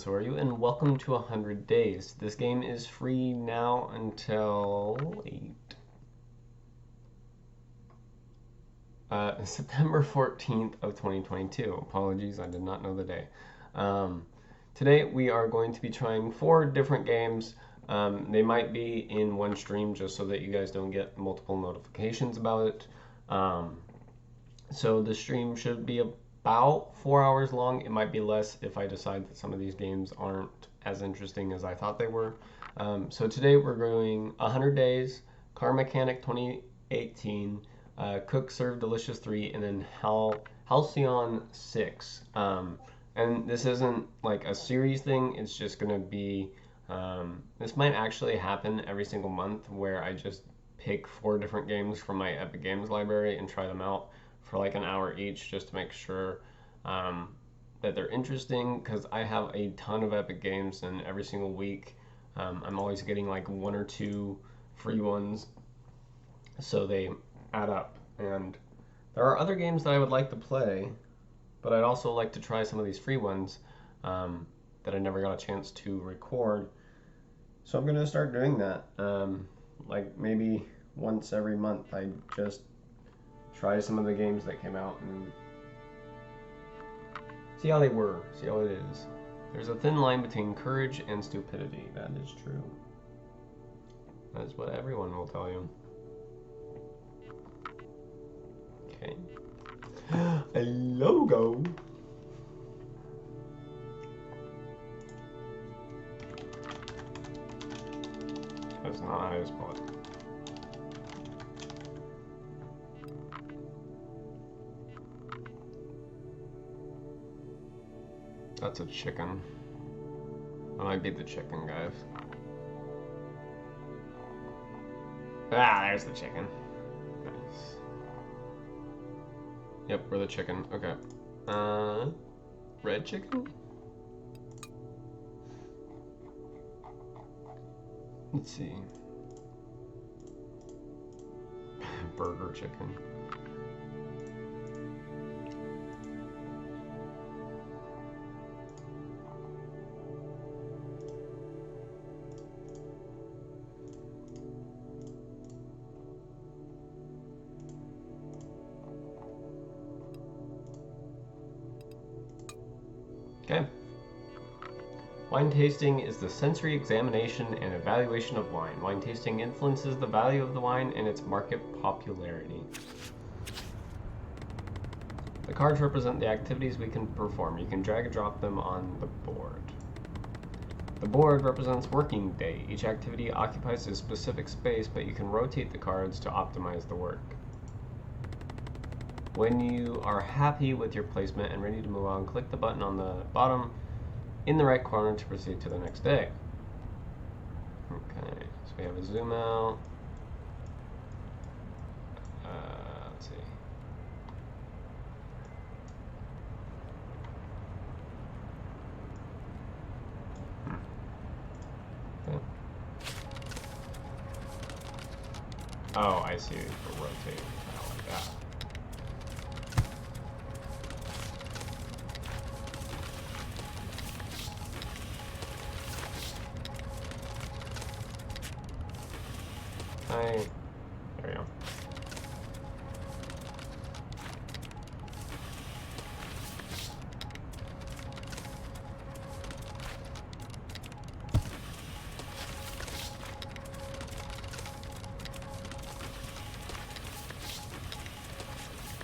so are you, and welcome to 100 Days. This game is free now until September 14th of 2022. Apologies, I did not know the day. Um, Today we are going to be trying 4 different games. They might be in one stream just so that you guys don't get multiple notifications about it. So the stream should be about 4 hours long. It might be less if I decide that some of these games aren't as interesting as I thought they were. So today we're going 100 Days, Car Mechanic 2018, Cook Serve Delicious 3, and then Halcyon 6. And this isn't like a series thing, it's just going to be, this might actually happen every single month where I just pick 4 different games from my Epic Games library and try them out for like an hour each just to make sure that they're interesting, because I have a ton of Epic Games and every single week I'm always getting like 1 or 2 free ones, so they add up. And there are other games that I would like to play, but I'd also like to try some of these free ones that I never got a chance to record. So I'm going to start doing that. Like maybe once every month I just try some of the games that came out and see how they were, see how it is. There's a thin line between courage and stupidity. That is true. That's what everyone will tell you. Okay. A logo. That's not how you spell it. That's a chicken. That might be the chicken, guys. Ah, there's the chicken. Nice. Yep, we're the chicken. Okay. Red chicken? Let's see. Burger chicken. Okay. Wine tasting is the sensory examination and evaluation of wine. Wine tasting influences the value of the wine and its market popularity. The cards represent the activities we can perform. You can drag and drop them on the board. The board represents working day. Each activity occupies a specific space, but you can rotate the cards to optimize the work. When you are happy with your placement and ready to move on, click the button on the bottom in the right corner to proceed to the next day. Okay, so we have a zoom out. Let's see. Okay. Oh, I see. For rotating. I like that. There we go.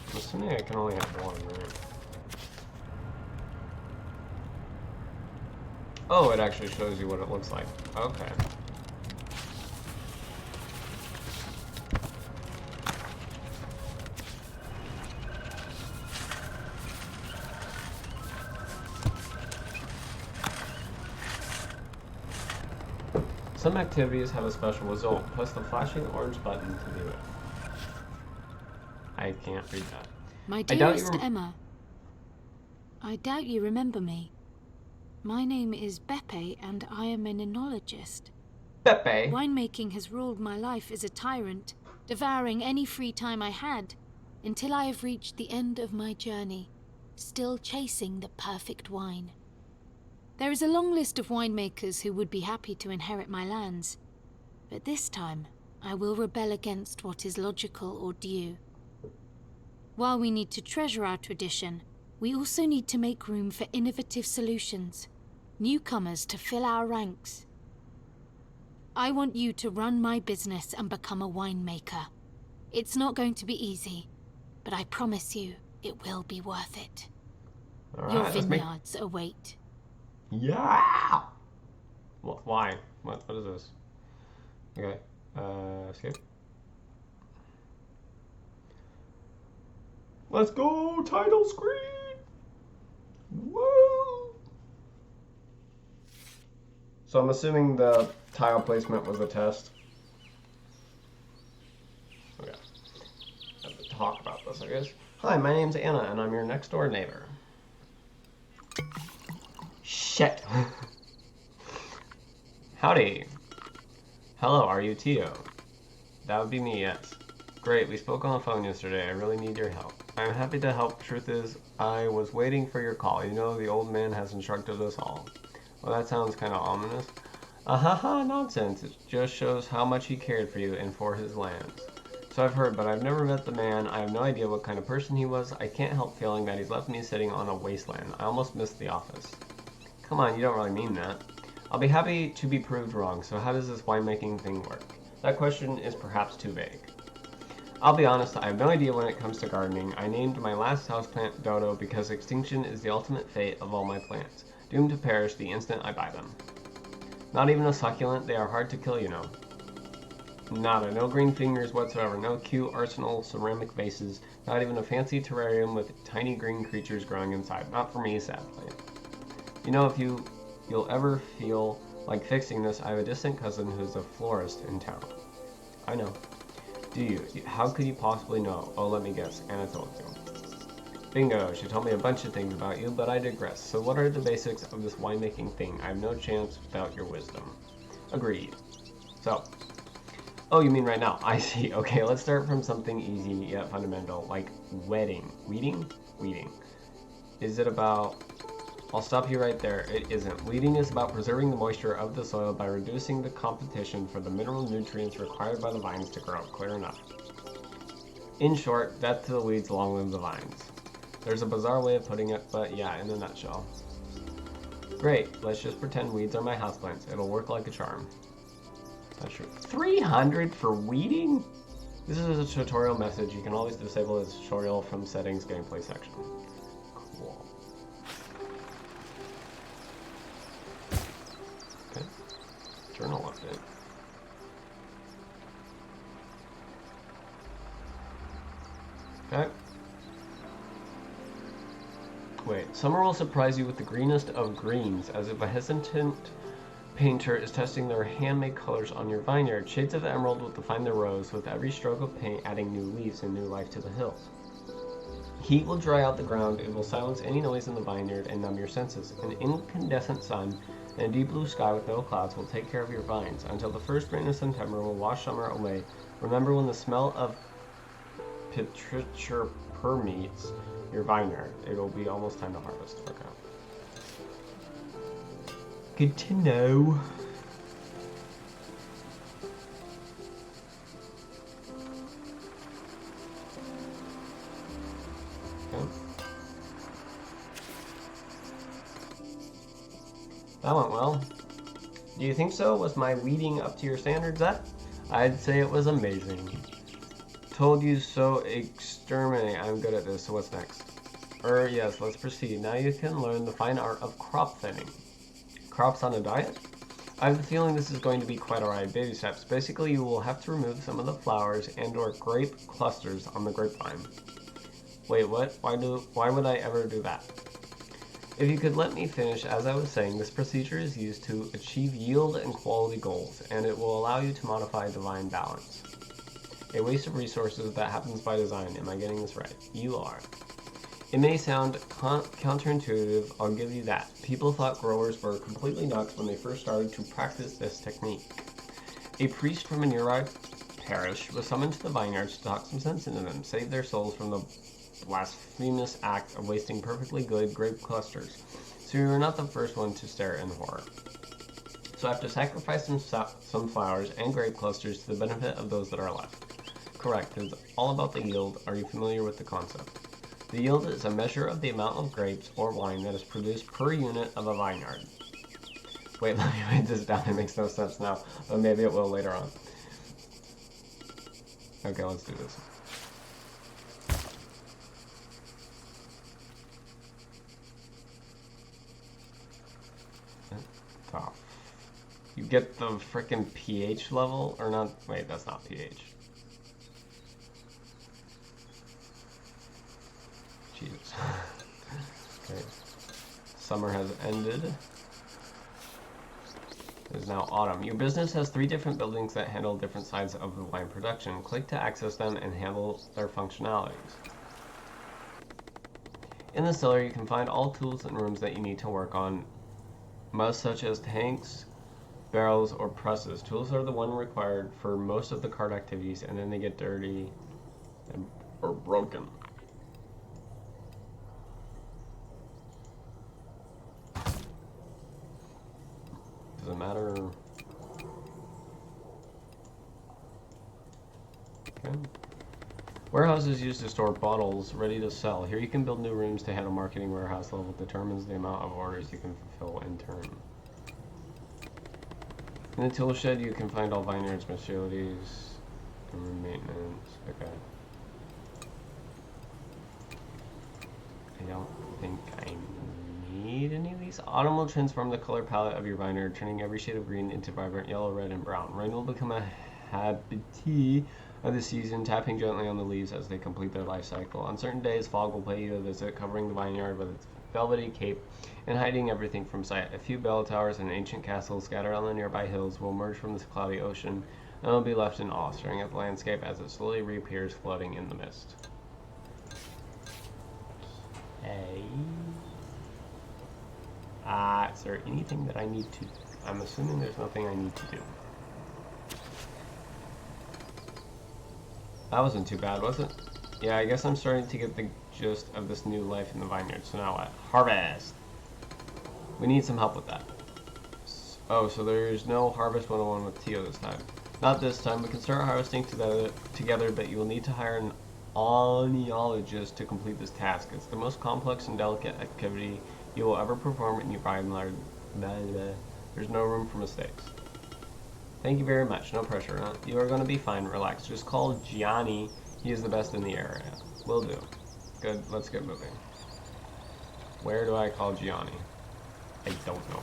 I'm assuming I can only have one, right? Oh, it actually shows you what it looks like. Okay. Some activities have a special result. Press the flashing orange button to do it. I can't read that. My dearest Emma, I doubt you remember me. My name is Beppe, and I am an enologist. Beppe? Winemaking has ruled my life as a tyrant, devouring any free time I had, until I have reached the end of my journey, still chasing the perfect wine. There is a long list of winemakers who would be happy to inherit my lands. But this time, I will rebel against what is logical or due. While we need to treasure our tradition, we also need to make room for innovative solutions, newcomers to fill our ranks. I want you to run my business and become a winemaker. It's not going to be easy, but I promise you it will be worth it. All Your right, vineyards await. Yeah! Why? What is this? Okay. Escape. Let's go! Title screen! Woo! So I'm assuming the tile placement was a test. Okay. I have to talk about this, I guess. Hi, my name's Anna, and I'm your next door neighbor. Shit! Howdy. Hello, are you Tio? That would be me, yes. Great, we spoke on the phone yesterday. I really need your help. I'm happy to help. Truth is, I was waiting for your call. You know, the old man has instructed us all. Well, that sounds kind of ominous. Haha, nonsense. It just shows how much he cared for you and for his lands. So I've heard, but I've never met the man. I have no idea what kind of person he was. I can't help feeling that he's left me sitting on a wasteland. I almost missed the office. Come on, you don't really mean that. I'll be happy to be proved wrong, so how does this winemaking thing work? That question is perhaps too vague. I'll be honest, I have no idea when it comes to gardening. I named my last houseplant Dodo because extinction is the ultimate fate of all my plants, doomed to perish the instant I buy them. Not even a succulent, they are hard to kill, you know. Nada, no green fingers whatsoever, no cute arsenal ceramic vases, not even a fancy terrarium with tiny green creatures growing inside. Not for me, sadly. You know, if you'll ever feel like fixing this, I have a distant cousin who's a florist in town. I know. Do you? How could you possibly know? Oh, let me guess. Anna told you. Bingo, she told me a bunch of things about you, but I digress. So what are the basics of this winemaking thing? I have no chance without your wisdom. Agreed. So, oh, you mean right now? I see. Okay, let's start from something easy yet fundamental, like weeding. Weeding. Is it about... I'll stop you right there. It isn't. Weeding is about preserving the moisture of the soil by reducing the competition for the mineral nutrients required by the vines to grow. Clear enough. In short, death to the weeds, long live the vines. There's a bizarre way of putting it, but yeah, in a nutshell. Great, let's just pretend weeds are my houseplants. It'll work like a charm. That's true. 300 for weeding? This is a tutorial message. You can always disable this tutorial from settings gameplay section. Cool. Okay. Journal update. Okay. Wait, summer will surprise you with the greenest of greens, as if a hesitant painter is testing their handmade colors on your vineyard. Shades of emerald will define the rose, with every stroke of paint adding new leaves and new life to the hills. Heat will dry out the ground, it will silence any noise in the vineyard and numb your senses. An incandescent sun and a deep blue sky with no clouds will take care of your vines, until the first rain of September will wash summer away. Remember, when the smell of petrichor permeates your vineyard, it will be almost time to harvest. Okay. Good to know. Okay. That went well. Do you think so? Was my weeding up to your standards, Zach? I'd say it was amazing. Told you so, exterminate. I'm good at this, so what's next? Yes, let's proceed. Now you can learn the fine art of crop thinning. Crops on a diet? I have the feeling this is going to be quite alright. Baby steps. Basically, you will have to remove some of the flowers and or grape clusters on the grapevine. Wait, what? Why would I ever do that? If you could let me finish, as I was saying, this procedure is used to achieve yield and quality goals, and it will allow you to modify the vine balance. A waste of resources that happens by design. Am I getting this right? You are. It may sound counterintuitive, I'll give you that. People thought growers were completely nuts when they first started to practice this technique. A priest from a nearby parish was summoned to the vineyards to talk some sense into them, save their souls from the blasphemous act of wasting perfectly good grape clusters. So you're not the first one to stare in horror. So I have to sacrifice some flowers and grape clusters to the benefit of those that are left. Correct, it's all about the yield. Are you familiar with the concept? The yield is a measure of the amount of grapes or wine that is produced per unit of a vineyard. Wait, let me write this down. It makes no sense now, but maybe it will later on. Okay, let's do this. Top. You get the frickin' pH level, or not? Wait, that's not pH. Jesus. Okay. Summer has ended. It is now autumn. Your business has 3 different buildings that handle different sides of the wine production. Click to access them and handle their functionalities. In the cellar, you can find all tools and rooms that you need to work on, most such as tanks, barrels, or presses. Tools are the one required for most of the cart activities, and then they get dirty or broken. Doesn't matter. Okay. Warehouses used to store bottles ready to sell. Here you can build new rooms to handle marketing. Warehouse level determines the amount of orders you can fulfill in turn. In the tool shed, you can find all vineyards, facilities, and room maintenance. Okay. I don't think I need any of these. Autumn will transform the color palette of your vineyard, turning every shade of green into vibrant yellow, red, and brown. Rain will become a habitee of the season, tapping gently on the leaves as they complete their life cycle. On certain days, fog will pay you a visit, covering the vineyard with its velvety cape and hiding everything from sight. A few bell towers and ancient castles scattered on the nearby hills will emerge from this cloudy ocean and will be left in awe, staring at the landscape as it slowly reappears, floating in the mist. Okay. Is there anything that I need to... I'm assuming there's nothing I need to do. That wasn't too bad, was it? Yeah, I guess I'm starting to get the gist of this new life in the vineyard. So now what? Harvest! We need some help with that. Oh, so there's no Harvest 101 with Tio this time. Not this time. We can start harvesting together, but you will need to hire an oniologist to complete this task. It's the most complex and delicate activity you will ever perform in your vineyard. There's no room for mistakes. Thank you very much. No pressure. Huh? You are going to be fine. Relax. Just call Gianni. He is the best in the area. Will do. Good. Let's get moving. Where do I call Gianni? I don't know.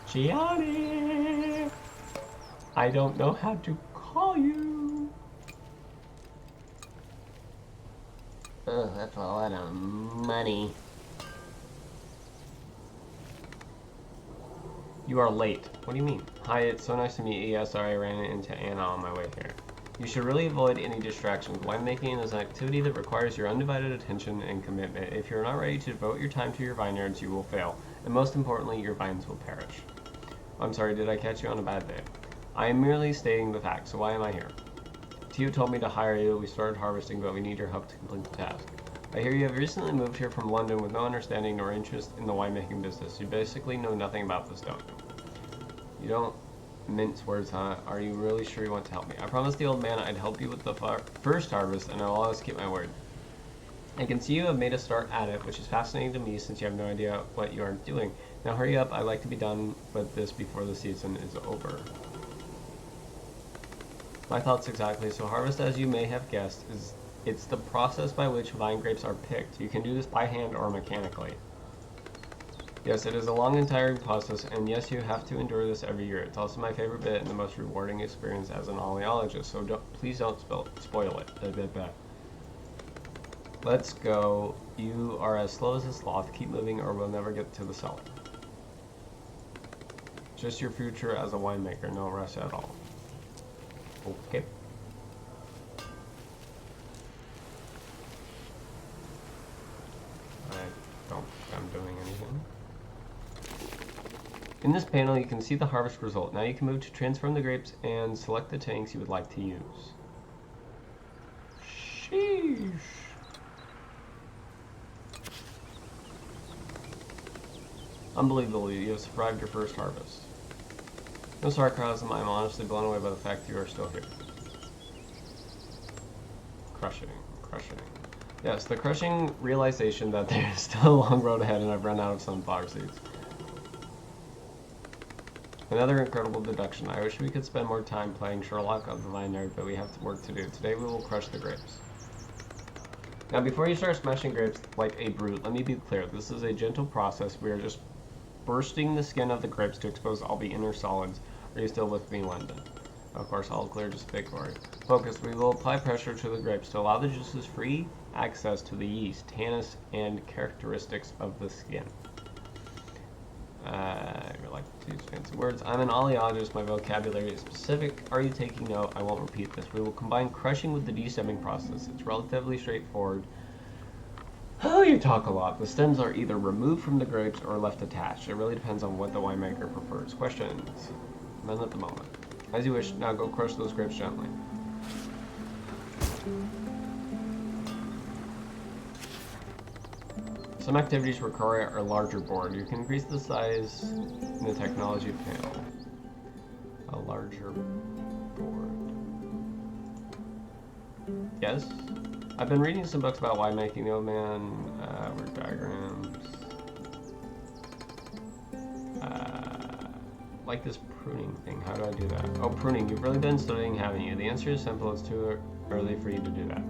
Gianni! I don't know how to call you. Oh, that's a lot of money. You are late. What do you mean? Hi, it's so nice to meet you. Yeah, sorry I ran into Anna on my way here. You should really avoid any distractions. Winemaking is an activity that requires your undivided attention and commitment. If you're not ready to devote your time to your vineyards, you will fail. And most importantly, your vines will perish. I'm sorry, did I catch you on a bad day? I am merely stating the facts, so why am I here? Tio told me to hire you. We started harvesting, but we need your help to complete the task. I hear you have recently moved here from London with no understanding nor interest in the winemaking business. You basically know nothing about this, don't you? You don't mince words, huh? Are you really sure you want to help me? I promised the old man I'd help you with the first harvest, and I'll always keep my word. I can see you have made a start at it, which is fascinating to me since you have no idea what you are doing. Now hurry up. I'd like to be done with this before the season is over. My thoughts exactly. So harvest, as you may have guessed, it's the process by which vine grapes are picked. You can do this by hand or mechanically. Yes, it is a long and tiring process, and yes, you have to endure this every year. It's also my favorite bit and the most rewarding experience as an oleologist, so please don't spoil it. Let's go. You are as slow as a sloth. Keep moving or we'll never get to the cellar. Just your future as a winemaker. No rush at all. Okay. I don't think I'm doing anything. In this panel, you can see the harvest result. Now you can move to transform the grapes and select the tanks you would like to use. Sheesh. Unbelievable, you have survived your first harvest. No sarcasm, I'm honestly blown away by the fact you are still here. Crushing. Yes, the crushing realization that there is still a long road ahead and I've run out of sunflower seeds. Another incredible deduction. I wish we could spend more time playing Sherlock of the Vineyard, but we have work to do. Today we will crush the grapes. Now, before you start smashing grapes like a brute, let me be clear. This is a gentle process. We are just bursting the skin of the grapes to expose all the inner solids. Are you still with me, London? Of course, all clear, just fake glory. Focus. We will apply pressure to the grapes to allow the juices free access to the yeast, tannins, and characteristics of the skin. I like to use fancy words. I'm an oleologist. My vocabulary is specific. Are you taking note? I won't repeat this. We will combine crushing with the destemming process. It's relatively straightforward. Oh, you talk a lot. The stems are either removed from the grapes or left attached. It really depends on what the winemaker prefers. Questions? None at the moment. As you wish. Now go crush those grapes gently. Some activities require a larger board. You can increase the size in the technology panel. A larger board. Yes? I've been reading some books about winemaking. The old man, word diagrams. Like this pruning thing. How do I do that? Oh, pruning. You've really been studying, haven't you? The answer is simple. It's too early for you to do that.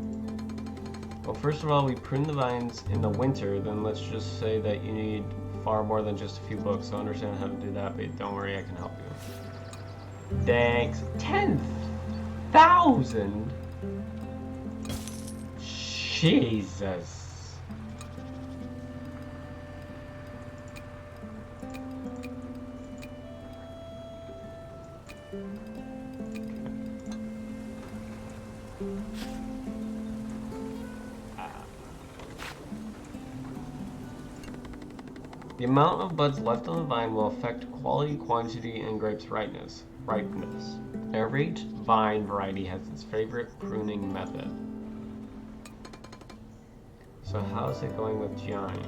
Well, first of all, we prune the vines in the winter. Then let's just say that you need far more than just a few books to understand how to do that, but don't worry, I can help you. Thanks. 10,000? Jesus. The amount of buds left on the vine will affect quality, quantity, and grapes' ripeness. Every vine variety has its favorite pruning method. So how's it going with Gianni?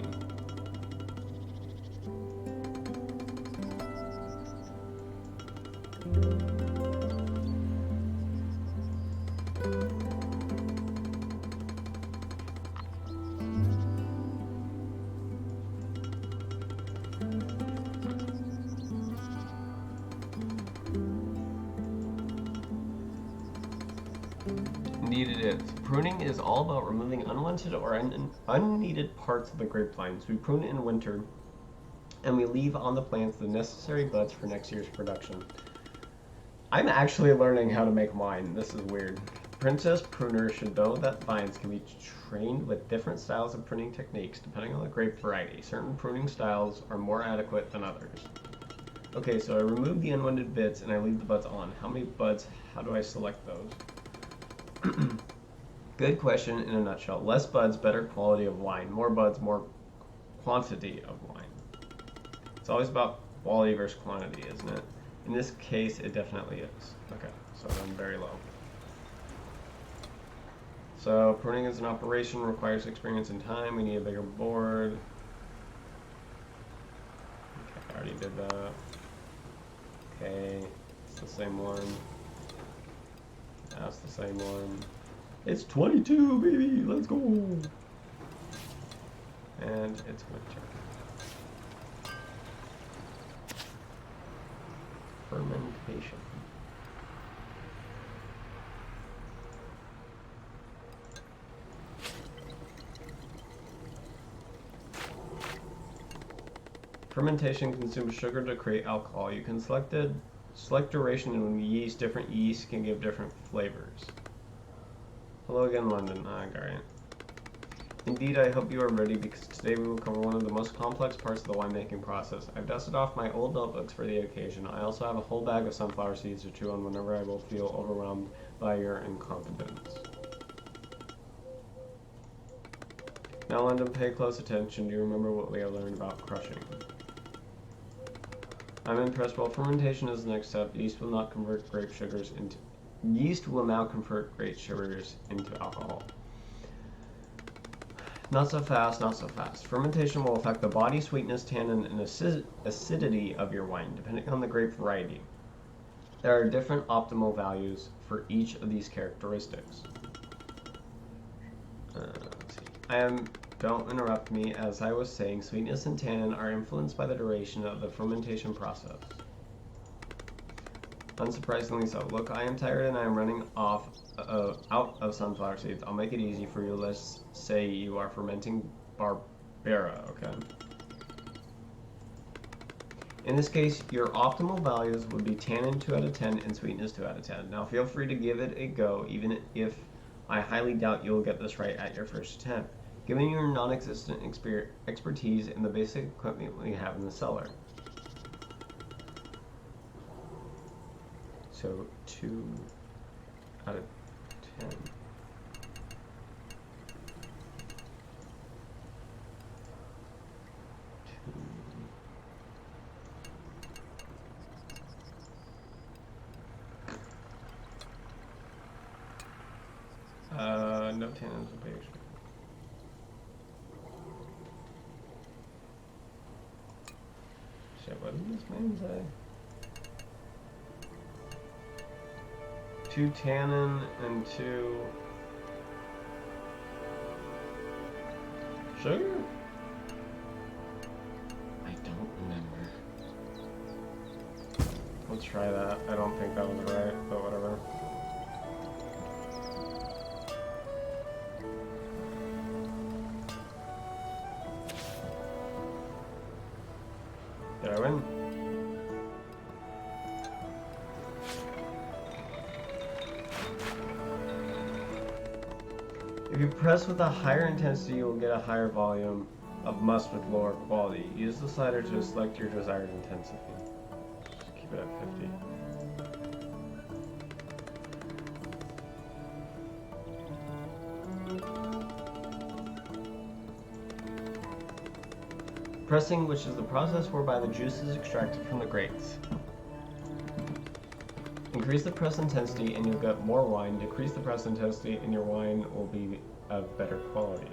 Indeed it is. Pruning is all about removing unwanted or unneeded parts of the grapevines. We prune in winter, and we leave on the plants the necessary buds for next year's production. I'm actually learning how to make wine. This is weird. Princess pruners should know that vines can be trained with different styles of pruning techniques depending on the grape variety. Certain pruning styles are more adequate than others. Okay, so I remove the unwanted bits and I leave the buds on. How many buds? How do I select those? Good question in a nutshell. Less buds, better quality of wine. More buds, more quantity of wine. It's always about quality versus quantity, isn't it? In this case, it definitely is. Okay, so I'm very low. So pruning is an operation, requires experience and time. We need a bigger board. Okay, I already did that. Okay, it's the same one. That's the same one. It's 22, baby. Let's go. And it's winter. Fermentation. Fermentation consumes sugar to create alcohol. You can select duration and yeast. Different yeasts can give different flavors. Hello again, London. Ah, got it. Indeed, I hope you are ready because today we will cover one of the most complex parts of the winemaking process. I've dusted off my old notebooks for the occasion. I also have a whole bag of sunflower seeds to chew on whenever I will feel overwhelmed by your incompetence. Now, London, pay close attention. Do you remember what we have learned about crushing? I'm impressed. While fermentation is the next step, yeast will now convert grape sugars into alcohol. Not so fast, not so fast. Fermentation will affect the body sweetness, tannin, and acidity of your wine, depending on the grape variety. There are different optimal values for each of these characteristics. Let's see. Don't interrupt me. As I was saying, sweetness and tannin are influenced by the duration of the fermentation process. Unsurprisingly so. Look, I am tired and I am running out of sunflower seeds. I'll make it easy for you. Let's say you are fermenting Barbera, okay? In this case, your optimal values would be tannin 2 out of 10 and sweetness 2 out of 10. Now feel free to give it a go, even if I highly doubt you'll get this right at your first attempt, given your non-existent expertise in the basic equipment we have in the cellar. So 2 out of 10. No tannins will be extra. Shit, what did this man say? 2 tannin and 2 sugar? I don't remember. Let's try that. I don't think that was right, but whatever. Did I win? If you press with a higher intensity, you will get a higher volume of must with lower quality. Use the slider to select your desired intensity. Just keep it at 50. Pressing, which is the process whereby the juice is extracted from the grapes. Increase the press intensity and you'll get more wine. Decrease the press intensity and your wine will be of better quality.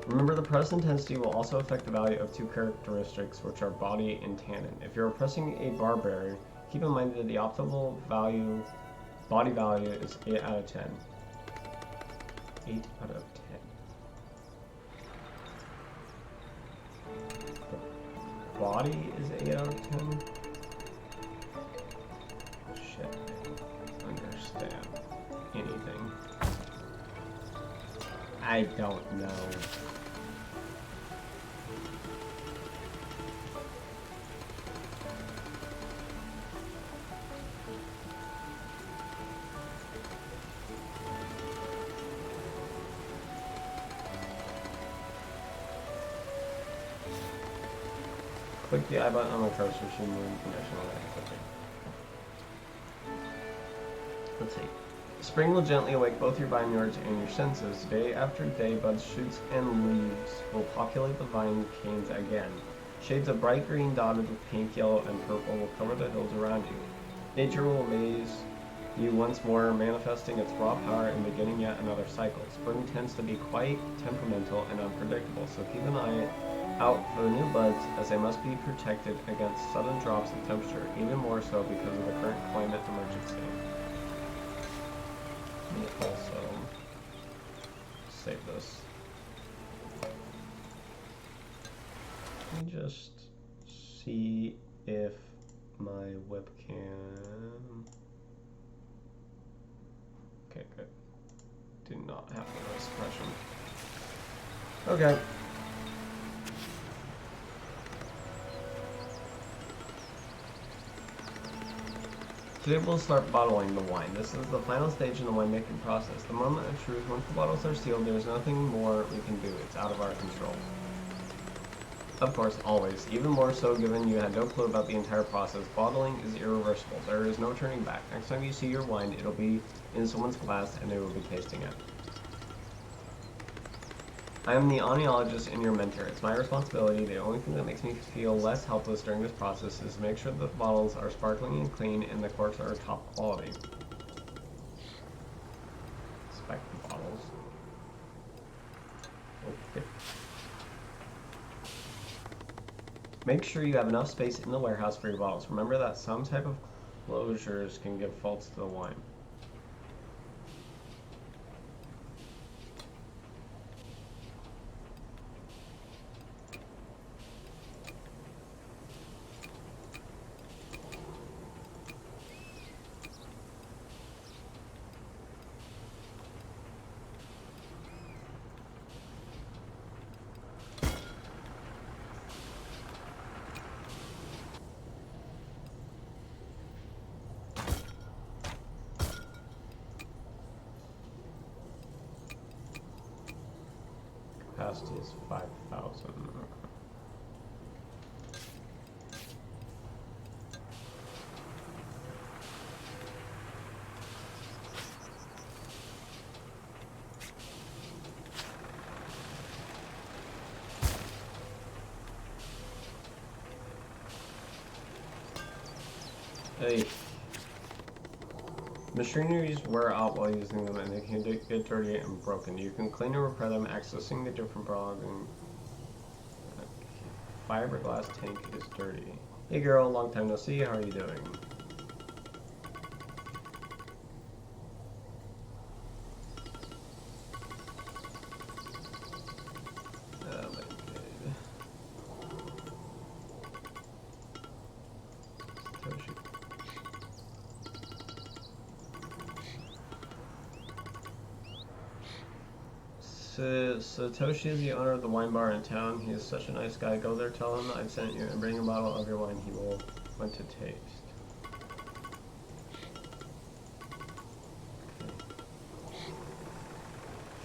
Remember, the press intensity will also affect the value of 2 characteristics, which are body and tannin. If you're pressing a barberry, keep in mind that the optimal body value is 8 out of 10. 8 out of 10. The body is 8 out of 10. Shit, I don't understand anything. I don't know. Click the I button on the cursor to move conditional activity. Let's see. Spring will gently awake both your vineyards and your senses. Day after day, buds, shoots, and leaves will populate the vine canes again. Shades of bright green dotted with pink, yellow, and purple will cover the hills around you. Nature will amaze you once more, manifesting its raw power and beginning yet another cycle. Spring tends to be quite temperamental and unpredictable, so keep an eye out for the new buds, as they must be protected against sudden drops in temperature, even more so because of the current climate emergency. Let me also save this. Let me just see if my webcam... Okay, good. Do not have the noise suppression. Okay. Today we'll start bottling the wine. This is the final stage in the winemaking process. The moment of truth, once the bottles are sealed, there's nothing more we can do. It's out of our control. Of course, always. Even more so given you had no clue about the entire process. Bottling is irreversible. There is no turning back. Next time you see your wine, it'll be in someone's glass and they will be tasting it. I am the oenologist and your mentor. It's my responsibility. The only thing that makes me feel less helpless during this process is to make sure that the bottles are sparkling and clean and the corks are top quality. Inspect the bottles. Okay. Make sure you have enough space in the warehouse for your bottles. Remember that some type of closures can give faults to the wine. Capacity is 5,000. Hey. Machineries wear out while using them and they can get dirty and broken. You can clean and repair them accessing the different blog and fiberglass tank is dirty. Hey girl, long time no see, how are you doing? Satoshi is the owner of the wine bar in town. He is such a nice guy. Go there, tell him I sent you, and bring a bottle of your wine he will want to taste.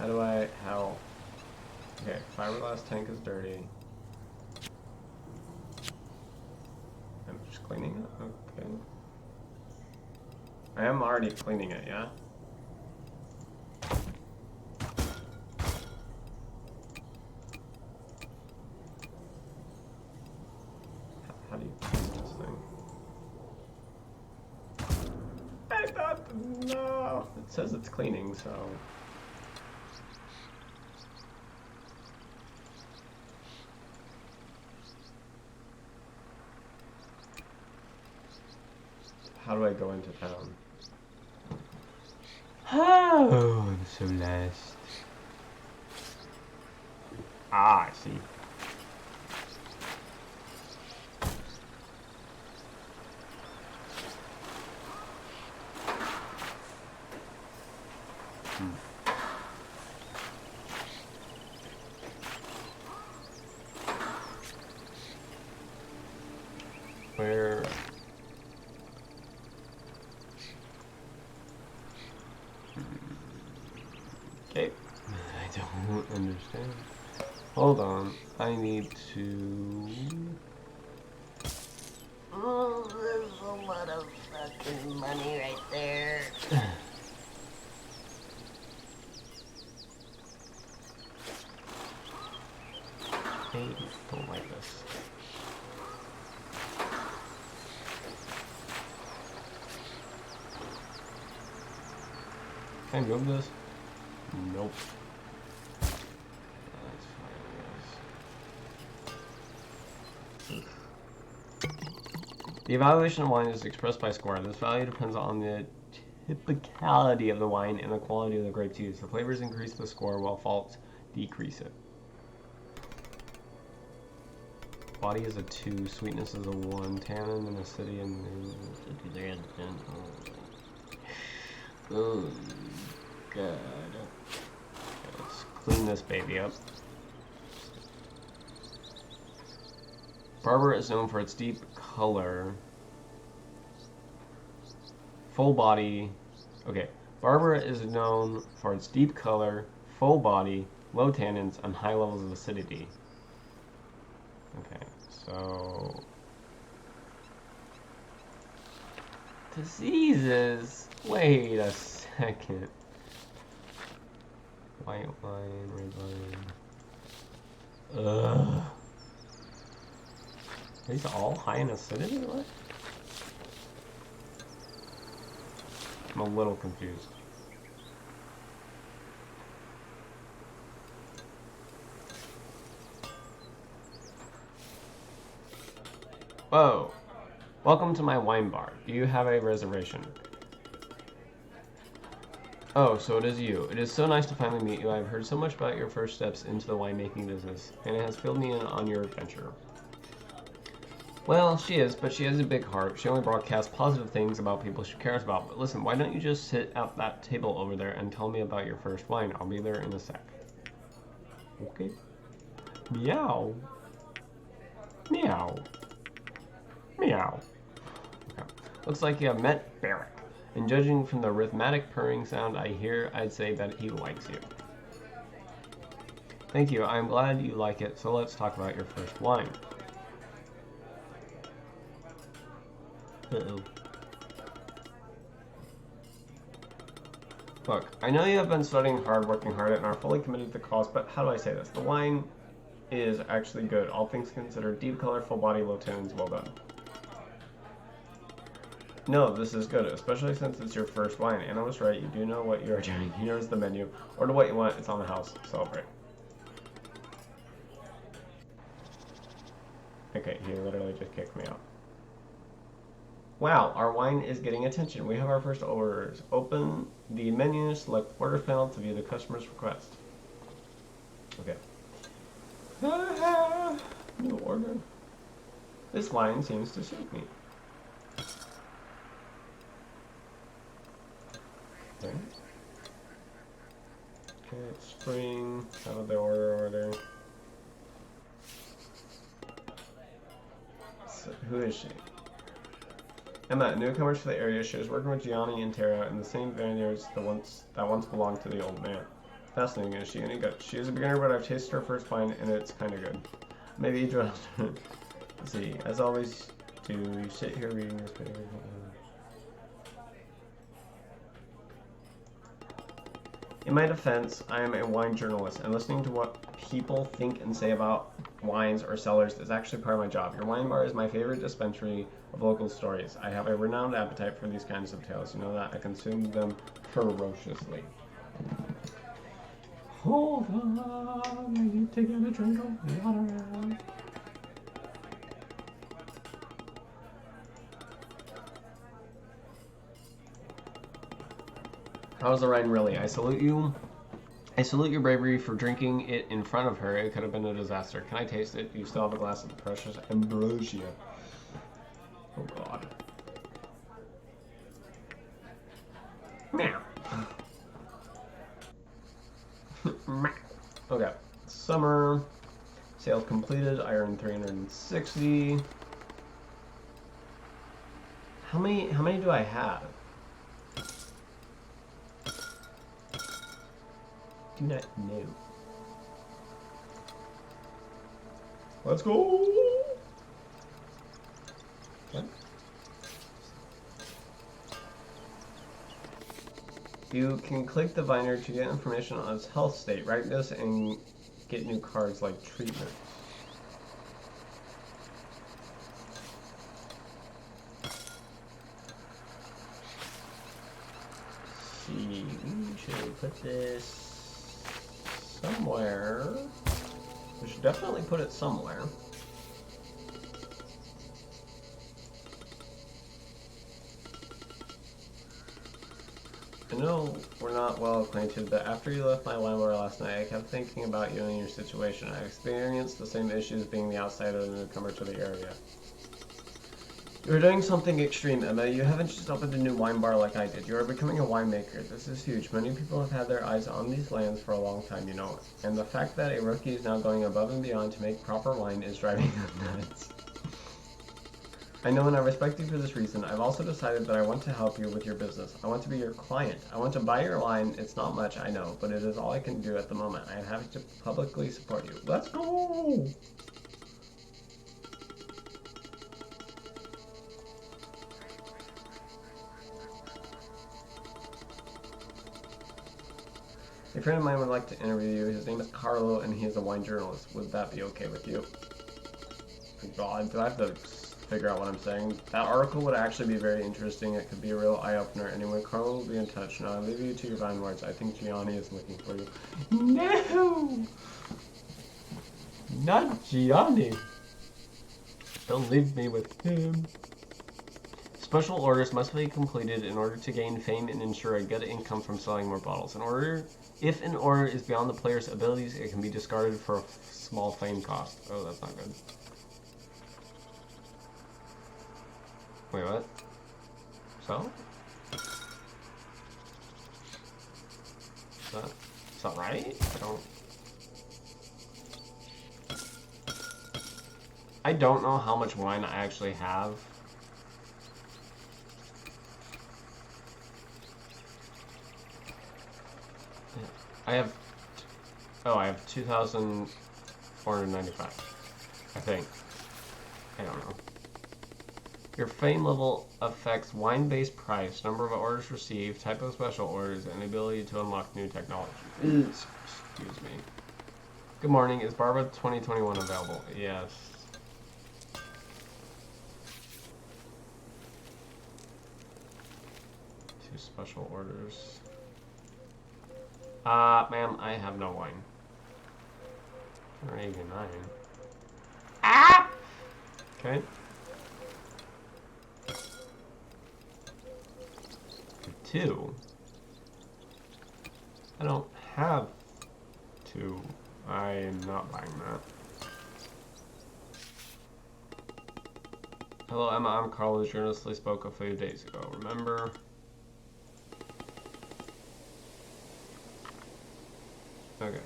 Okay. Okay, fiberglass tank is dirty. I'm just cleaning it? Okay. I am already cleaning it, yeah? How do you clean this thing? I thought, no! It says it's cleaning, so... How do I go into town? Oh, I'm so lost. Ah, I see. Where? Okay. I don't understand. Hold on. I need to... Oh, there's a lot of fucking money right there. I don't like this. Can I move this? Nope. That's fine, I guess. The evaluation of wine is expressed by score. This value depends on the typicality of the wine and the quality of the grapes used. The flavors increase the score while faults decrease it. Body is a 2, sweetness is a 1, tannin and acidity and 53 and 10. Oh god. Okay, let's clean this baby up. Barber is known for its deep color. Full body. Okay. Barber is known for its deep color, full body, low tannins, and high levels of acidity. Okay, so... Diseases! Wait a second. White wine, red wine. Ugh. Are these all high in acidity or what? I'm a little confused. Whoa. Welcome to my wine bar. Do you have a reservation? Oh, so it is you. It is so nice to finally meet you. I've heard so much about your first steps into the winemaking business, and it has filled me in on your adventure. Well, she is, but she has a big heart. She only broadcasts positive things about people she cares about. But listen, why don't you just sit at that table over there and tell me about your first wine? I'll be there in a sec. Okay. Meow. Meow. Meow. Okay. Looks like you have met Barrack. And judging from the rhythmic purring sound I hear, I'd say that he likes you. Thank you. I'm glad you like it, so let's talk about your first wine. Uh-oh. Look, I know you have been studying hard, working hard, and are fully committed to the cause, but how do I say this? The wine is actually good, all things considered. Deep color, full body, low tones, well done. No, this is good, especially since it's your first wine. Anna was right, you do know what you are doing. Here's the menu. Order what you want, it's on the house. Celebrate. Okay, he literally just kicked me out. Wow, our wine is getting attention. We have our first orders. Open the menu, select orders panel to view the customer's request. Okay. New order. This wine seems to suit me. Okay. Okay, it's spring. How did the order? So, who is she? Emma, newcomer to the area. She was working with Gianni and Tara in the same vineyards that once belonged to the old man. Fascinating. Is she any good? She is a beginner, but I've tasted her first wine, and it's kind of good. Maybe you Let's see. As always, do you sit here reading this video? In my defense, I am a wine journalist, and listening to what people think and say about wines or cellars is actually part of my job. Your wine bar is my favorite dispensary of local stories. I have a renowned appetite for these kinds of tales. You know that? I consume them ferociously. Hold on, I need to get a drink of water. How's the wine really? I salute you. I salute your bravery for drinking it in front of her. It could have been a disaster. Can I taste it? You still have a glass of the precious ambrosia. Oh God. Meow. Okay. Summer. Sales completed. I earned 360. How many do I have? Do not know. Let's go. Okay. You can click the vineyard to get information on its health state. Write this and get new cards like treatment. See, we should put this somewhere. We should definitely put it somewhere. I know we're not well acquainted, but after you left my wine bar last night, I kept thinking about you and your situation. I experienced the same issues being the outsider and newcomer to the area. You're doing something extreme, Emma. You haven't just opened a new wine bar like I did. You are becoming a winemaker. This is huge. Many people have had their eyes on these lands for a long time, you know. And the fact that a rookie is now going above and beyond to make proper wine is driving them nuts. I know and I respect you for this reason. I've also decided that I want to help you with your business. I want to be your client. I want to buy your wine. It's not much, I know, but it is all I can do at the moment. I am happy to publicly support you. Let's go! A friend of mine would like to interview you. His name is Carlo, and he is a wine journalist. Would that be okay with you? God, do I have to figure out what I'm saying? That article would actually be very interesting. It could be a real eye-opener. Anyway, Carlo will be in touch. Now, I leave you to your fine words. I think Gianni is looking for you. No! Not Gianni! Don't leave me with him. Special orders must be completed in order to gain fame and ensure a good income from selling more bottles. If an order is beyond the player's abilities, it can be discarded for a small fame cost. Oh, that's not good. Wait, what? So? Is that right? I don't know how much wine I actually have. I have 2,495. I think. I don't know. Your fame level affects wine-based price, number of orders received, type of special orders, and ability to unlock new technology. Excuse me. Good morning. Is Barbara 2021 available? Yes. Two special orders. Ma'am, I have no wine. 189. Ah! Okay. Two. I don't have two. I am not buying that. Hello, Emma. I'm Carl, who journalistically spoke a few days ago. Remember? Okay.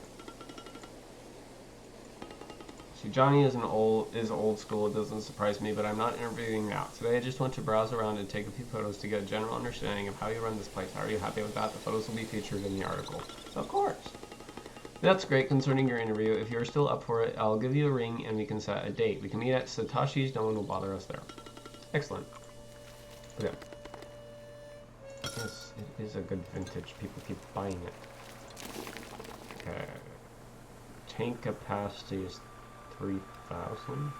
See, Johnny is old school. It doesn't surprise me, but I'm not interviewing now. Today, I just want to browse around and take a few photos to get a general understanding of how you run this place. Are you happy with that? The photos will be featured in the article. Of course. That's great concerning your interview. If you're still up for it, I'll give you a ring and we can set a date. We can meet at Satashi's. No one will bother us there. Excellent. Okay. Yes, it is a good vintage. People keep buying it. Okay. Tank capacity is 3,000.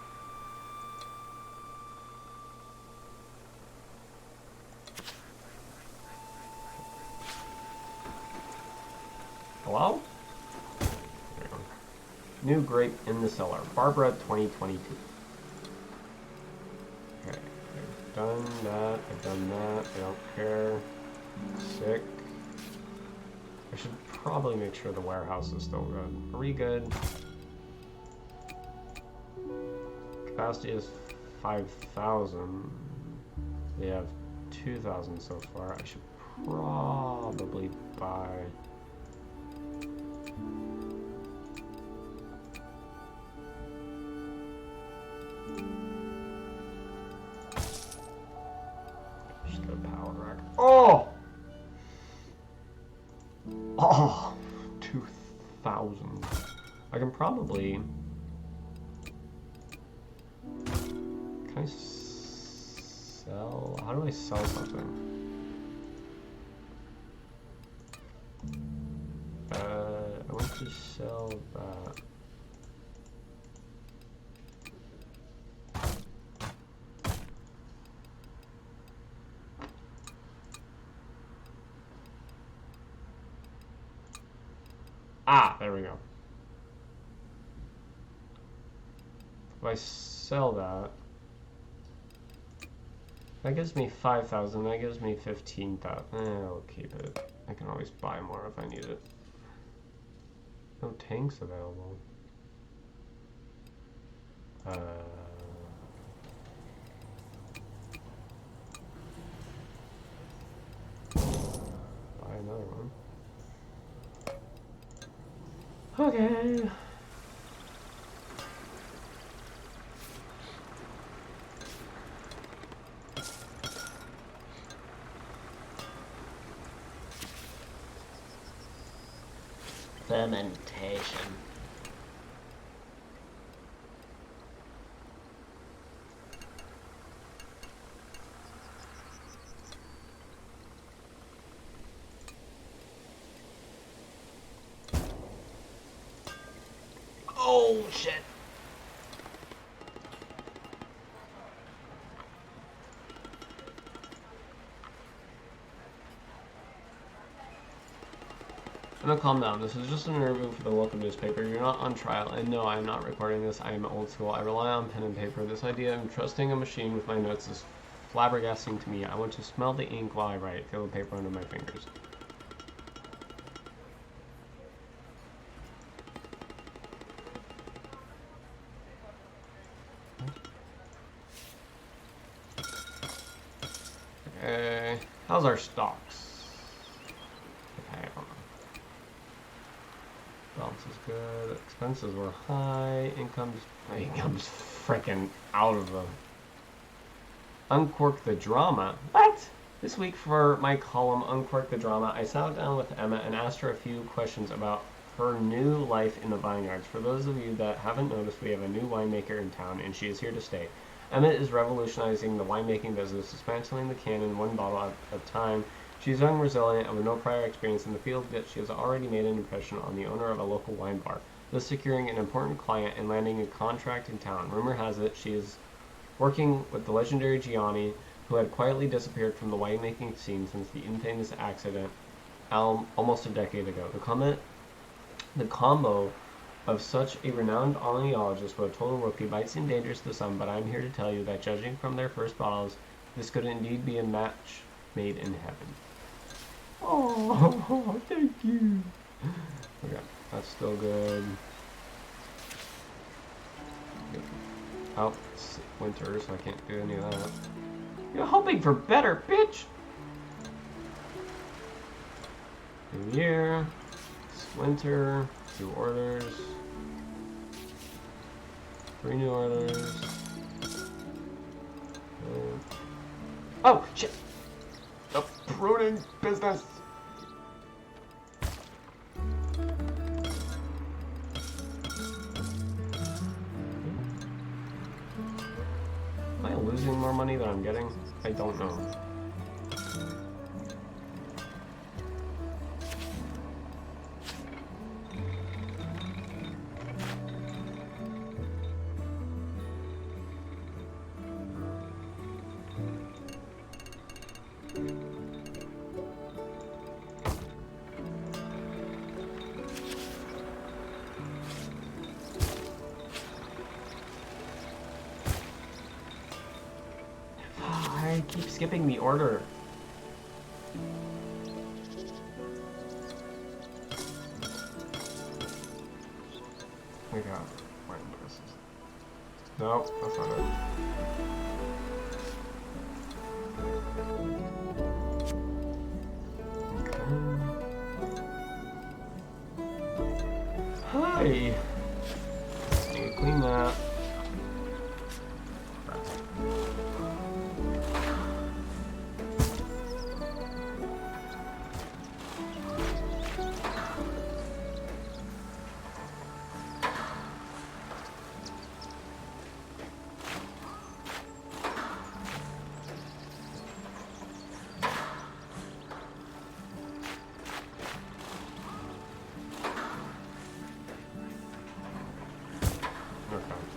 Hello? There we go. New grape in the cellar. Barbara 2022. Okay. I've done that. I've done that. I don't care. Sick. I should probably make sure the warehouse is still good. Are we good? Capacity is 5,000. We have 2,000 so far. I should probably buy... Just get a power rack. Oh! Oh! 2,000. I can probably... Can I sell? How do I sell something? I want to sell that. Ah, there we go. If I sell that, that gives me 5,000, that gives me 15,000. I'll keep it. I can always buy more if I need it. No tanks available. Buy another one. Okay. Fermentation. Oh shit. Emma, calm down. This is just an interview for the local newspaper. You're not on trial. And no, I am not recording this. I am old school. I rely on pen and paper. This idea of trusting a machine with my notes is flabbergasting to me. I want to smell the ink while I write, feel the paper under my fingers. Okay, how's our stocks? Okay, I don't know. Balance is good. Expenses were high. Income's freaking out of the. Uncork the drama. What? This week for my column, Uncork the Drama, I sat down with Emma and asked her a few questions about her new life in the vineyards. For those of you that haven't noticed, we have a new winemaker in town, and she is here to stay. Emma is revolutionizing the winemaking business, dismantling the cannon one bottle at a time. She's young, resilient, and with no prior experience in the field, yet she has already made an impression on the owner of a local wine bar, thus securing an important client and landing a contract in town. Rumor has it she is working with the legendary Gianni, who had quietly disappeared from the winemaking scene since the infamous accident almost a decade ago. The combo of such a renowned oenologist with a total rookie might seem dangerous to some, but I'm here to tell you that judging from their first bottles, this could indeed be a match made in heaven. Oh, thank you. Okay, that's still good. Oh, it's winter, so I can't do any of that. You're hoping for better, bitch! New year. It's winter. 2 orders. 3 new orders. Oh, shit! The pruning business! Am I losing more money than I'm getting? I don't know. I keep skipping the order. I got wine presses. Nope, that's not it. Okay. Hi! Need to clean that.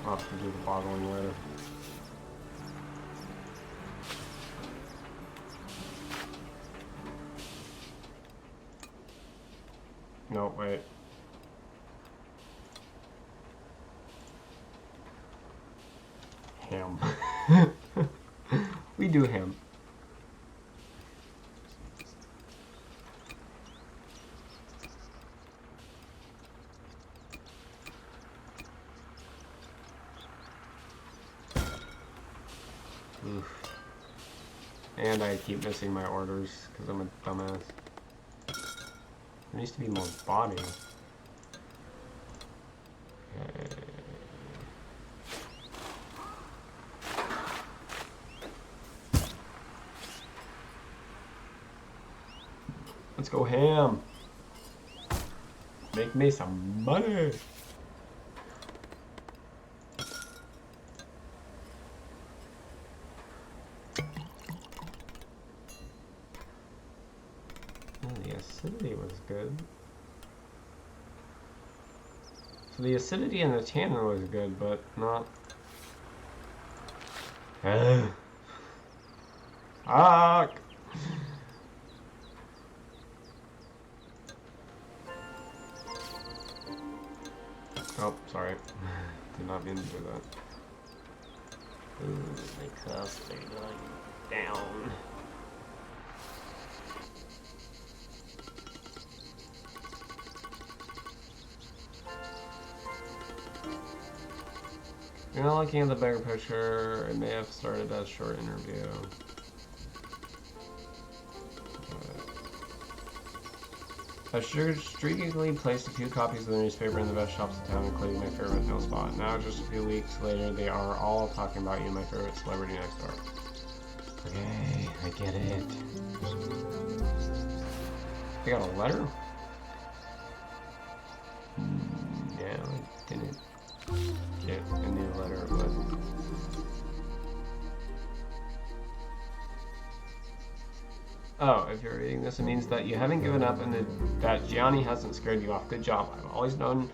I'll have to do the bottling later. No, wait. Ham. We do ham. Oof. And I keep missing my orders because I'm a dumbass. There needs to be more body. Okay. Let's go ham. Make me some money. The acidity was good. So the acidity and the tannin was good, but not. Fuck! Oh, sorry. Did not mean to do that. Ooh, the costs are going down. You're not looking at the bigger picture. It may have started as a short interview. I've streakingly placed a few copies of the newspaper in the best shops in town, including my favorite no spot. Now, just a few weeks later, they are all talking about you, my favorite celebrity next door. Okay, I get it. I got a letter? Yeah, I didn't get a new letter, but... Oh, if you're reading this, it means that you haven't given up and that Gianni hasn't scared you off. Good job. I've always known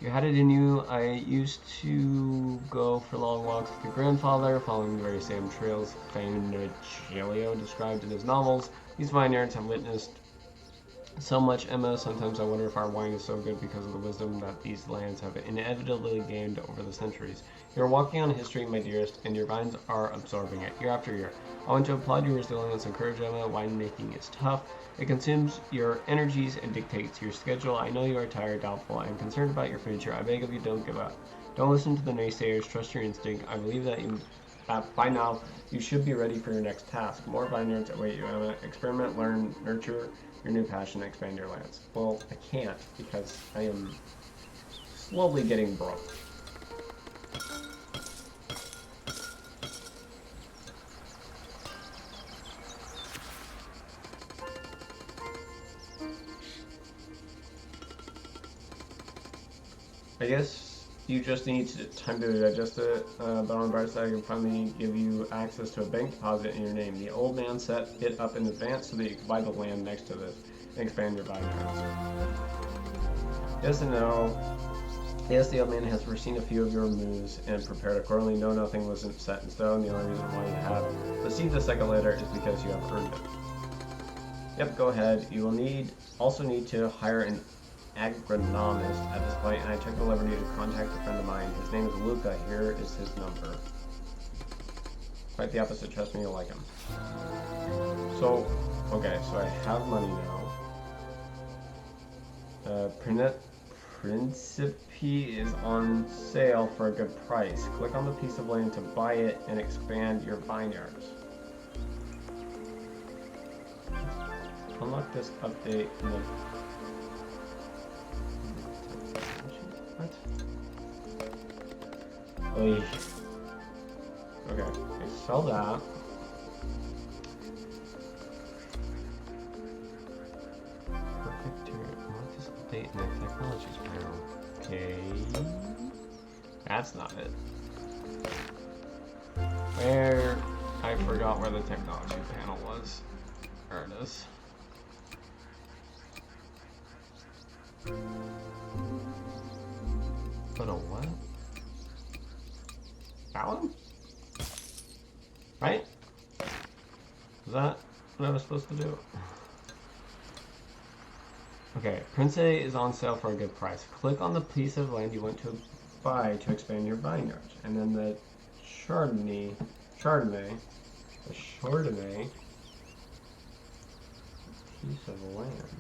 you had it in you. I used to go for long walks with your grandfather, following the very same trails Fannicilio described in his novels. These vineyards have witnessed so much, Emma. Sometimes I wonder if our wine is so good because of the wisdom that these lands have inevitably gained over the centuries. You're walking on history, my dearest, and your vines are absorbing it year after year. I want to applaud your resilience and courage, Emma. Winemaking is tough. It consumes your energies and dictates your schedule. I know you are tired, doubtful, and concerned about your future. I beg of you, don't give up. Don't listen to the naysayers. Trust your instinct. I believe that by now you should be ready for your next task. More vineyards await you, Emma. Experiment, learn, nurture your new passion, expand your lands. Well, I can't because I am slowly getting broke. I guess you just need time to digest it, but on the bright side, I can finally give you access to a bank deposit in your name. The old man set it up in advance so that you could buy the land next to this and expand your vineyards. Yes and no. Yes, the old man has foreseen a few of your moves and prepared accordingly. No, nothing wasn't set in stone. The only reason why you have received a second letter is because you have earned it. Yep, go ahead. You will also need to hire an agronomist at this point, and I took the liberty to contact a friend of mine. His name is Luca. Here is his number. Quite the opposite. Trust me, you'll like him. So, okay, so I have money now. Principe is on sale for a good price. Click on the piece of land to buy it and expand your vineyards. Unlock this update in the... What? Oy. Okay, I sell that. Perfect. Unlock this update in the technologies panel. Okay. That's not it. Where? I forgot where the technology panel was. There it is. But a what? That one? Right? Is that what I was supposed to do? Okay, Prince is on sale for a good price. Click on the piece of land you want to buy to expand your vineyards. And then the Chardonnay, piece of land.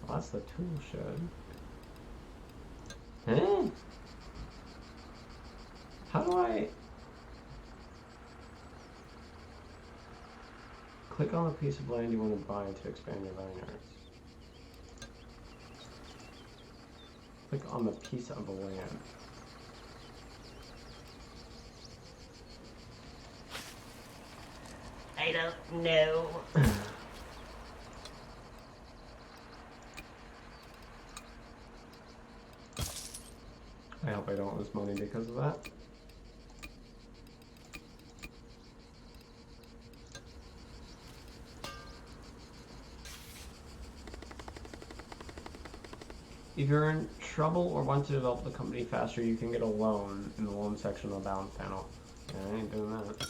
Well, that's the tool shed. Huh? How do I... Click on the piece of land you want to buy to expand your vineyards. Click on the piece of land. I don't know. I hope I don't lose money because of that. If you're in trouble or want to develop the company faster, you can get a loan in the loan section of the balance panel. Yeah, I ain't doing that.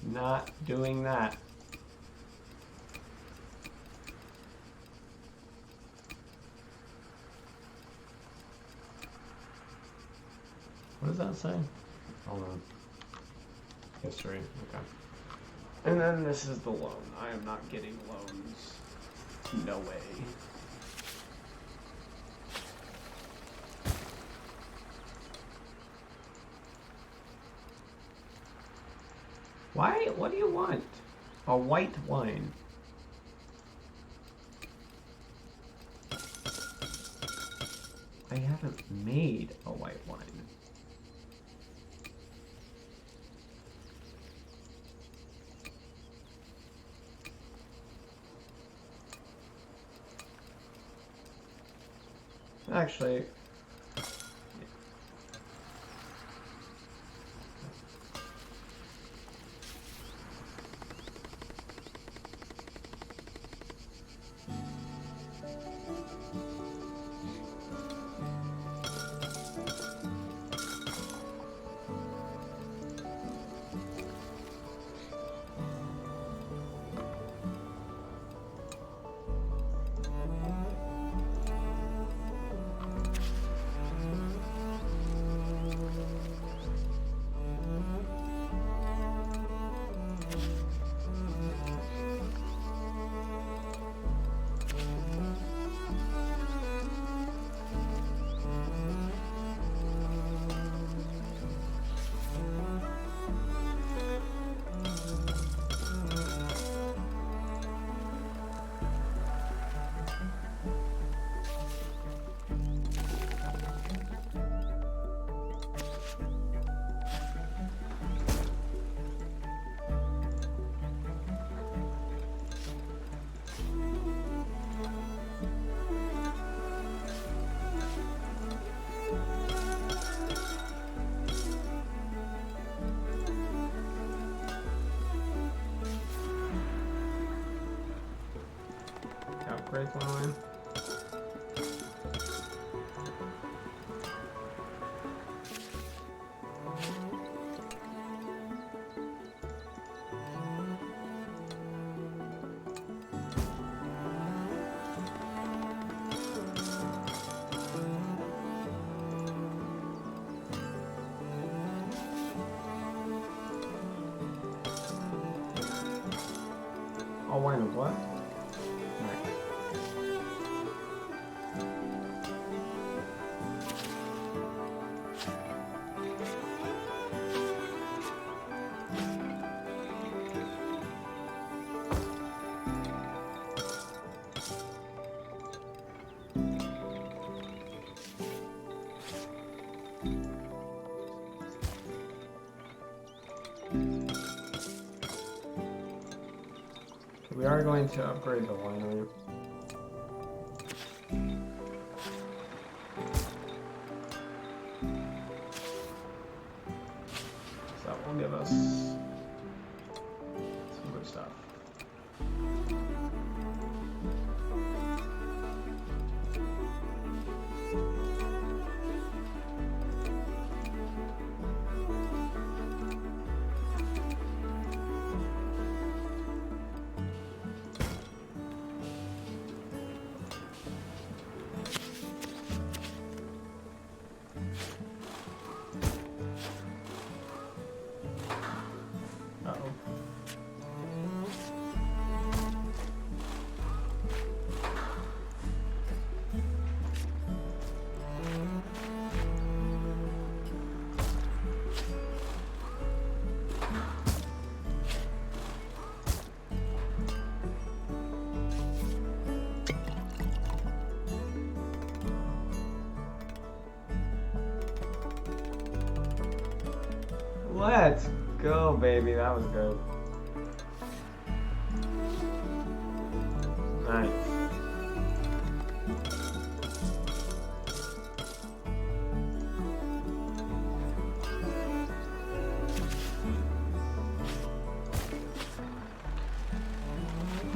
Not doing that. What does that say? Hold on. History. Okay. And then this is the loan. I am not getting loans. No way. Why? What do you want? A white wine. I haven't made a white wine. Actually, upgrade wine. All wine of what? We are going to upgrade the winery. So that will give us some good stuff. Let's go, baby. That was good. Nice.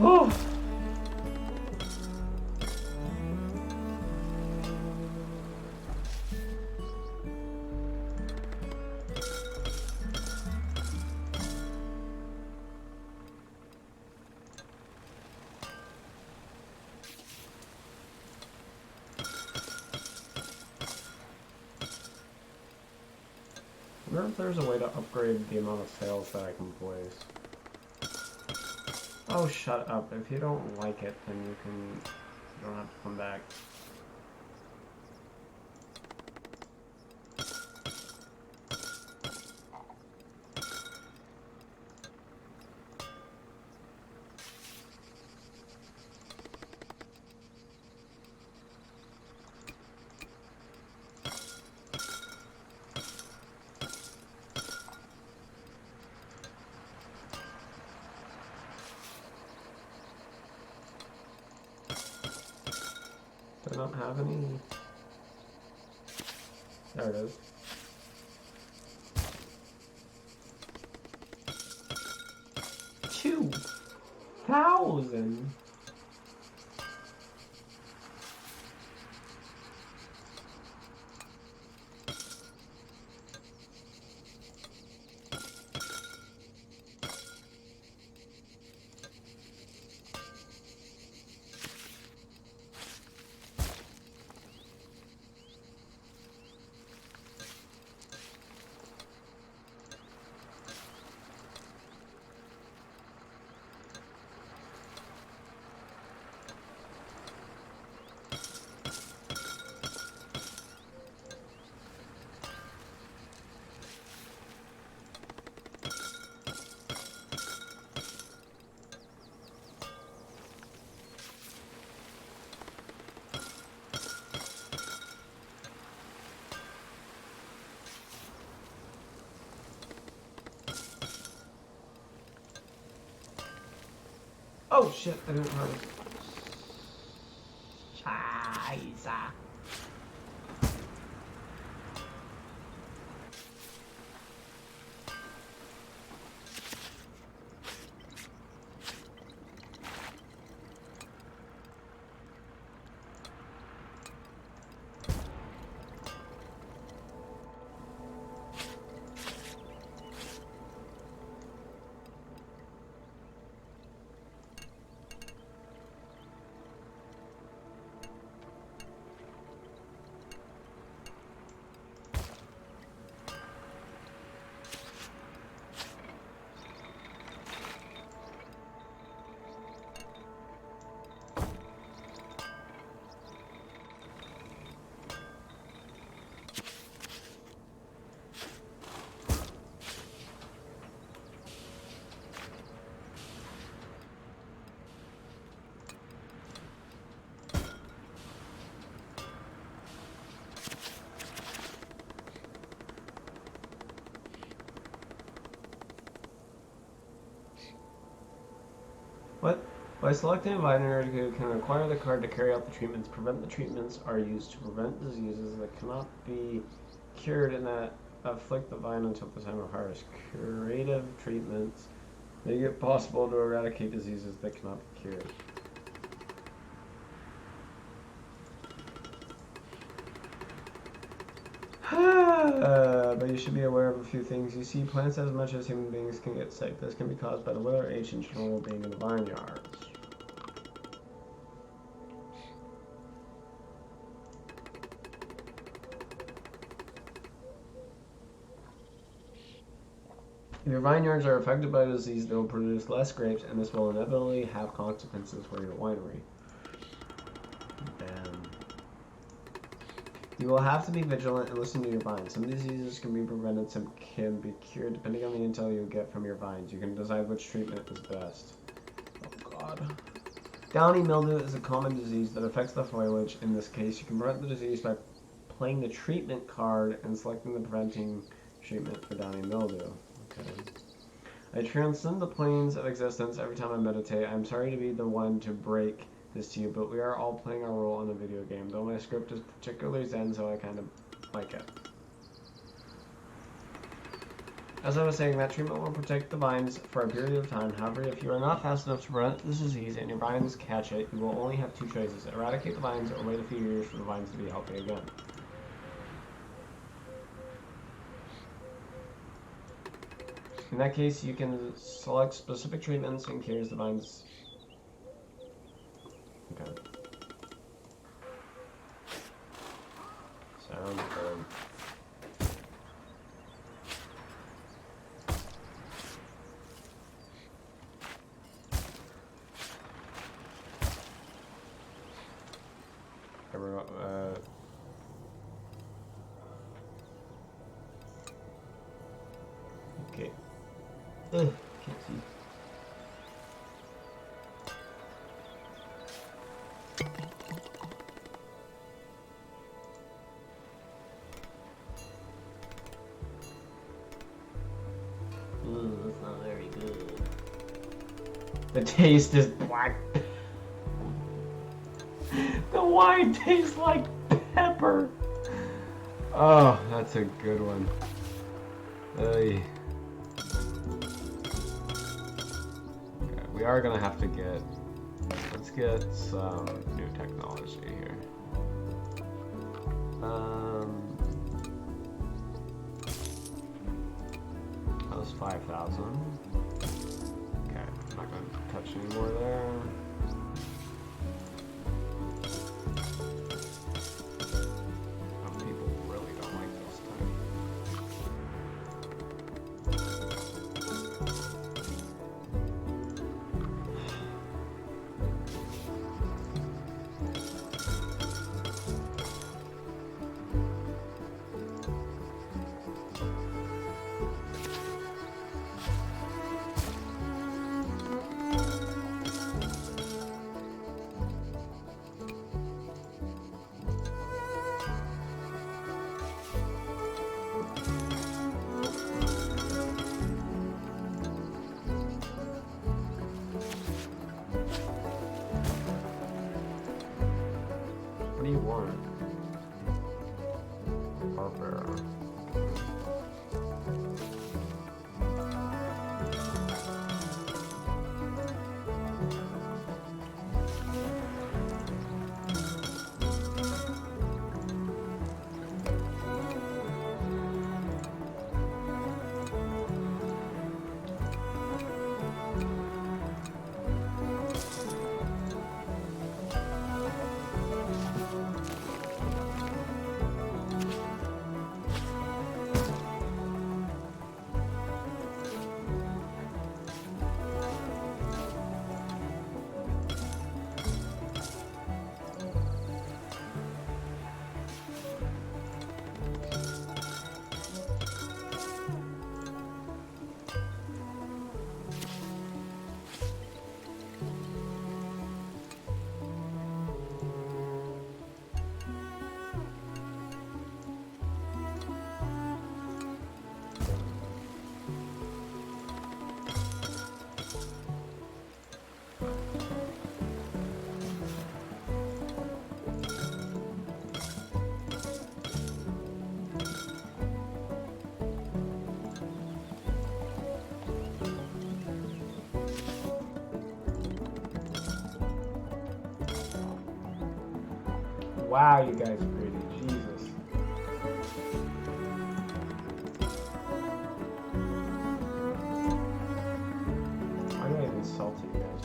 Oh. wonder if there's a way to upgrade the amount of sails that I can place. Oh, shut up. If you don't like it, then you don't have to come back. I don't have any. There it is. 2,000. Oh shit, I didn't harvest. Scheiße. What? By selecting a binary, you can acquire the card to carry out the treatments. The treatments are used to prevent diseases that cannot be cured and that afflict the vine until the time of harvest. Curative treatments make it possible to eradicate diseases that cannot be cured. But you should be aware of a few things. You see, plants as much as human beings can get sick. This can be caused by the weather, age, and general being in the vineyards. If your vineyards are affected by disease, they will produce less grapes, and this will inevitably have consequences for your winery. You will have to be vigilant and listen to your vines. Some diseases can be prevented, some can be cured, depending on the intel you get from your vines. You can decide which treatment is best. Oh god. Downy mildew is a common disease that affects the foliage. In this case, you can prevent the disease by playing the treatment card and selecting the preventing treatment for downy mildew. Okay. I transcend the planes of existence every time I meditate. I'm sorry to be the one to break this to you, but we are all playing our role in a video game, though my script is particularly zen, so I kind of like it. As I was saying, that treatment will protect the vines for a period of time. However, if you are not fast enough to prevent this disease and your vines catch it, you will only have two choices: eradicate the vines or wait a few years for the vines to be healthy again. In that case, you can select specific treatments and cures the vines. Okay. Sounds good. whatever. Okay. Ugh, can't see. Ooh, that's not very good. The taste is black. The wine tastes like pepper. Oh, that's a good one. Oy. Okay, we are gonna have to get. Let's get some new technology here. That was 5,000. Okay, I'm not gonna touch any more there. Oh, people really don't like this type. What do you want? Barbara. Wow, you guys are pretty. Jesus. Why do I even salt you guys?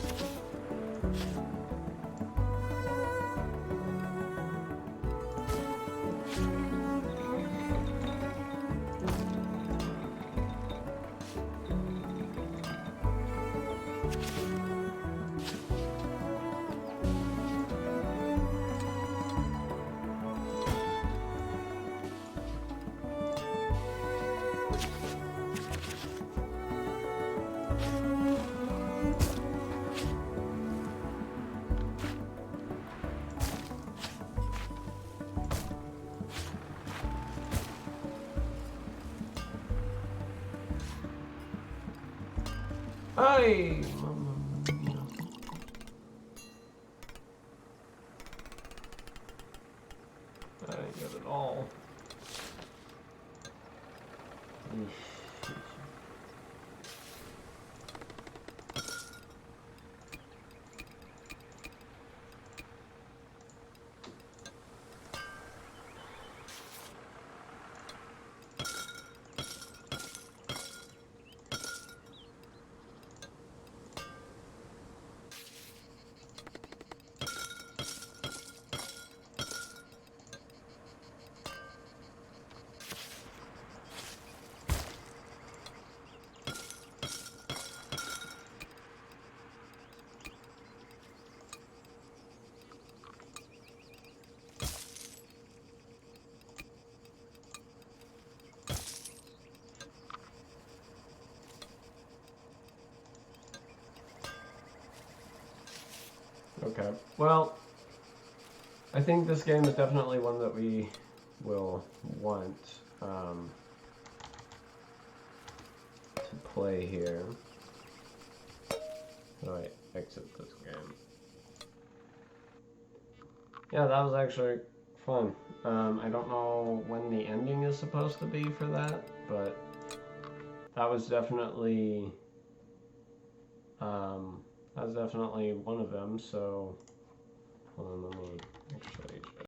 Hey, Mamma Mia. That ain't good at all. Okay. Well, I think this game is definitely one that we will want to play here. How do I exit this game? Yeah, that was actually fun. I don't know when the ending is supposed to be for that, but that was definitely one of them. So